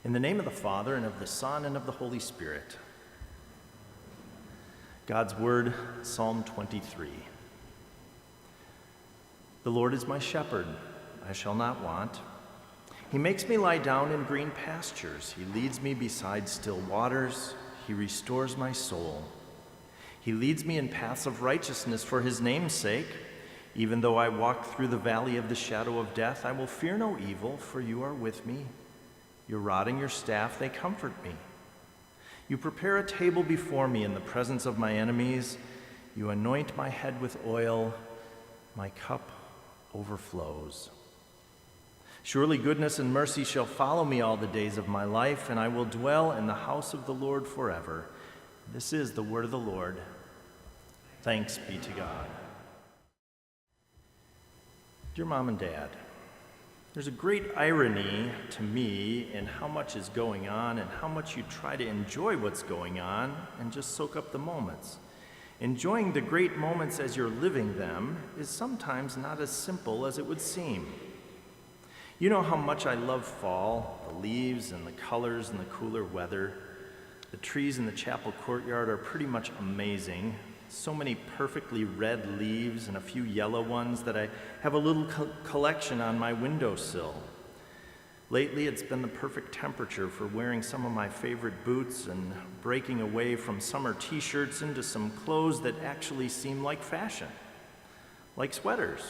In the name of the Father, and of the Son, and of the Holy Spirit. God's Word, Psalm 23. The Lord is my shepherd, I shall not want. He makes me lie down in green pastures. He leads me beside still waters. He restores my soul. He leads me in paths of righteousness for his name's sake. Even though I walk through the valley of the shadow of death, I will fear no evil, for you are with me. Your rod and your staff, they comfort me. You prepare a table before me in the presence of my enemies. You anoint my head with oil. My cup overflows. Surely goodness and mercy shall follow me all the days of my life, and I will dwell in the house of the Lord forever. This is the word of the Lord. Thanks be to God. Dear Mom and Dad, there's a great irony to me in how much is going on and how much you try to enjoy what's going on and just soak up the moments. Enjoying the great moments as you're living them is sometimes not as simple as it would seem. You know how much I love fall, the leaves and the colors and the cooler weather. The trees in the chapel courtyard are pretty much amazing. So many perfectly red leaves and a few yellow ones that I have a little collection on my windowsill. Lately, it's been the perfect temperature for wearing some of my favorite boots and breaking away from summer t-shirts into some clothes that actually seem like fashion, like sweaters.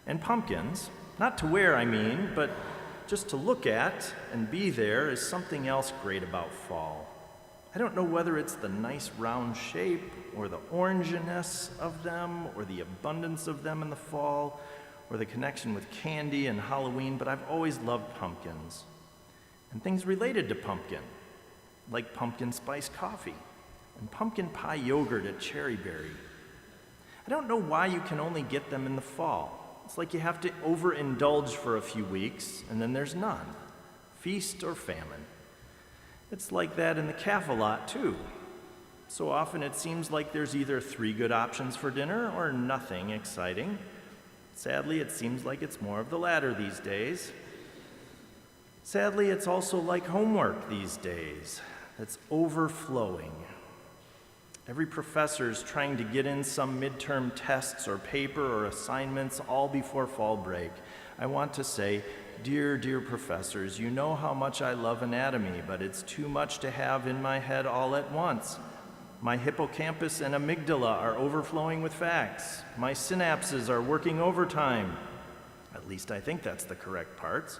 And pumpkins, not to wear, I mean, but just to look at and be there is something else great about fall. I don't know whether it's the nice round shape or the oranginess of them or the abundance of them in the fall or the connection with candy and Halloween, but I've always loved pumpkins and things related to pumpkin, like pumpkin spice coffee and pumpkin pie yogurt at Cherry Berry. I don't know why you can only get them in the fall. It's like you have to overindulge for a few weeks and then there's none, feast or famine. It's like that in the calf a lot, too. So often it seems like there's either 3 good options for dinner or nothing exciting. Sadly, it seems like it's more of the latter these days. Sadly, it's also like homework these days that's overflowing. Every professor is trying to get in some midterm tests or paper or assignments all before fall break. I want to say, dear professors, you know how much I love anatomy, but it's too much to have in my head all at once. My hippocampus and amygdala are overflowing with facts. My synapses are working overtime. At least I think that's the correct parts.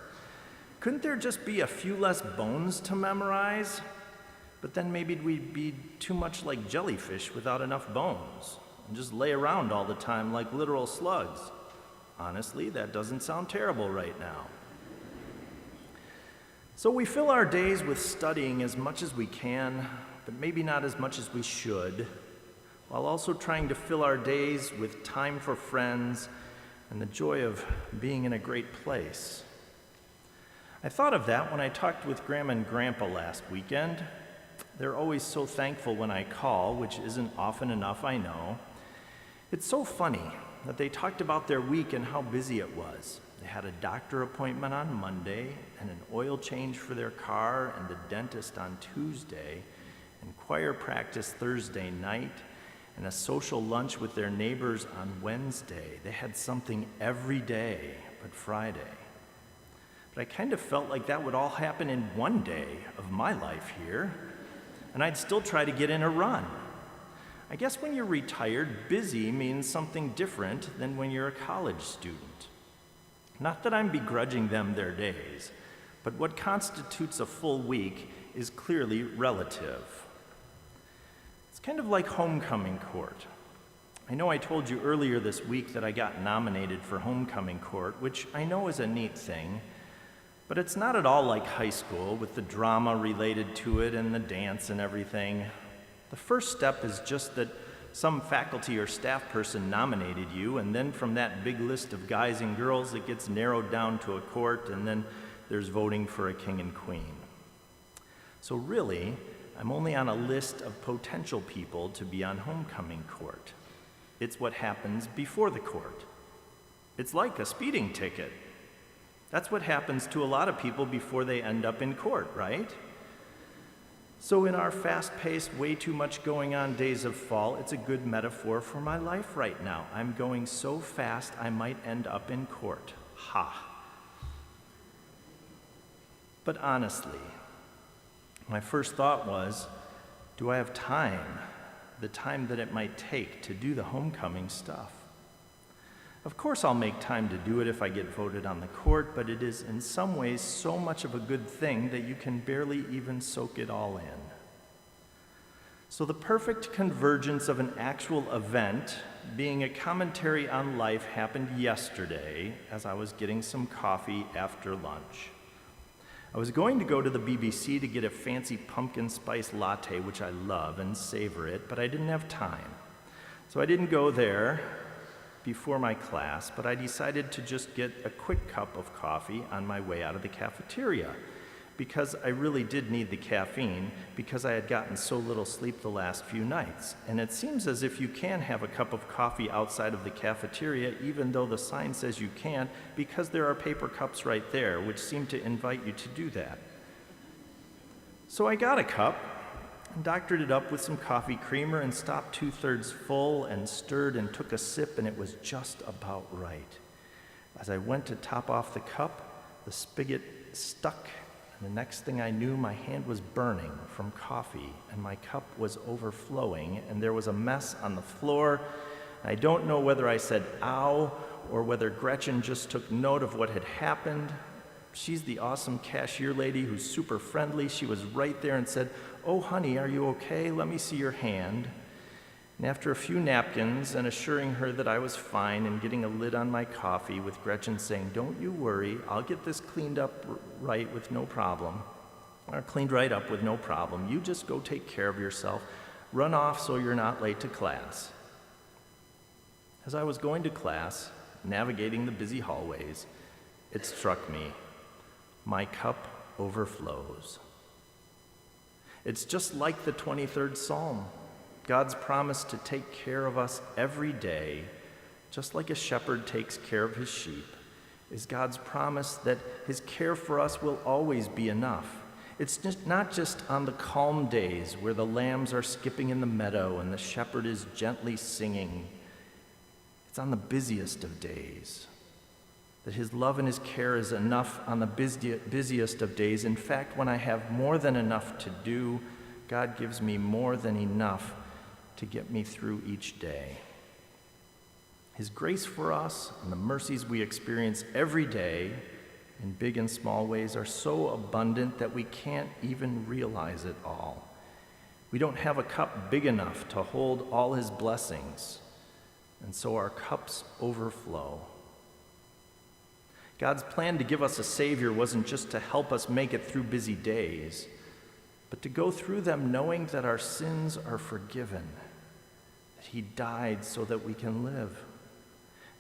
Couldn't there just be a few less bones to memorize? But then maybe we'd be too much like jellyfish without enough bones and just lay around all the time like literal slugs. Honestly, that doesn't sound terrible right now. So we fill our days with studying as much as we can, but maybe not as much as we should, while also trying to fill our days with time for friends and the joy of being in a great place. I thought of that when I talked with Grandma and Grandpa last weekend. They're always so thankful when I call, which isn't often enough, I know. It's so funny that they talked about their week and how busy it was. They had a doctor appointment on Monday and an oil change for their car and the dentist on Tuesday and choir practice Thursday night and a social lunch with their neighbors on Wednesday. They had something every day but Friday. But I kind of felt like that would all happen in one day of my life here, and I'd still try to get in a run. I guess when you're retired, busy means something different than when you're a college student. Not that I'm begrudging them their days, but what constitutes a full week is clearly relative. It's kind of like homecoming court. I know I told you earlier this week that I got nominated for homecoming court, which I know is a neat thing, but it's not at all like high school with the drama related to it and the dance and everything. The first step is just that some faculty or staff person nominated you, and then from that big list of guys and girls, it gets narrowed down to a court, and then there's voting for a king and queen. So really, I'm only on a list of potential people to be on homecoming court. It's what happens before the court. It's like a speeding ticket. That's what happens to a lot of people before they end up in court, right? So in our fast-paced, way too much going on days of fall, it's a good metaphor for my life right now. I'm going so fast I might end up in court. Ha! But honestly, my first thought was, do I have time, the time that it might take to do the homecoming stuff? Of course I'll make time to do it if I get voted on the court, but it is in some ways so much of a good thing that you can barely even soak it all in. So the perfect convergence of an actual event being a commentary on life happened yesterday as I was getting some coffee after lunch. I was going to go to the BBC to get a fancy pumpkin spice latte, which I love and savor it, but I didn't have time. So I didn't go there before my class, but I decided to just get a quick cup of coffee on my way out of the cafeteria because I really did need the caffeine because I had gotten so little sleep the last few nights. And it seems as if you can have a cup of coffee outside of the cafeteria even though the sign says you can't because there are paper cups right there which seem to invite you to do that. So I got a cup and doctored it up with some coffee creamer and stopped 2/3 full and stirred and took a sip, and it was just about right. As I went to top off the cup, the spigot stuck, and the next thing I knew, my hand was burning from coffee, and my cup was overflowing, and there was a mess on the floor. I don't know whether I said ow or whether Gretchen just took note of what had happened. She's the awesome cashier lady who's super friendly. She was right there and said, "Oh, honey, are you okay? Let me see your hand." And after a few napkins and assuring her that I was fine and getting a lid on my coffee with Gretchen saying, "Don't you worry, I'll get this cleaned up right with no problem. Or cleaned right up with no problem. You just go take care of yourself. Run off so you're not late to class." As I was going to class, navigating the busy hallways, it struck me. My cup overflows. It's just like the 23rd Psalm. God's promise to take care of us every day, just like a shepherd takes care of his sheep, is God's promise that his care for us will always be enough. It's not just on the calm days where the lambs are skipping in the meadow and the shepherd is gently singing. It's on the busiest of days that his love and his care is enough on the busiest of days. In fact, when I have more than enough to do, God gives me more than enough to get me through each day. His grace for us and the mercies we experience every day in big and small ways are so abundant that we can't even realize it all. We don't have a cup big enough to hold all his blessings, and so our cups overflow. God's plan to give us a Savior wasn't just to help us make it through busy days, but to go through them knowing that our sins are forgiven, that he died so that we can live.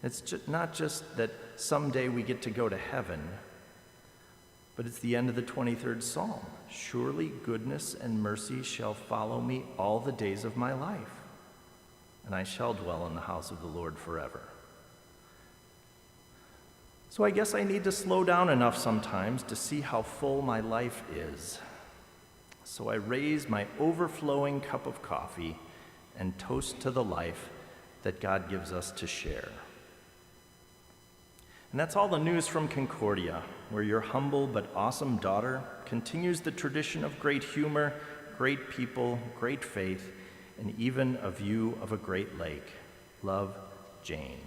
It's not just that someday we get to go to heaven, but it's the end of the 23rd Psalm. Surely goodness and mercy shall follow me all the days of my life, and I shall dwell in the house of the Lord forever. So I guess I need to slow down enough sometimes to see how full my life is. So I raise my overflowing cup of coffee and toast to the life that God gives us to share. And that's all the news from Concordia, where your humble but awesome daughter continues the tradition of great humor, great people, great faith, and even a view of a great lake. Love, Jane.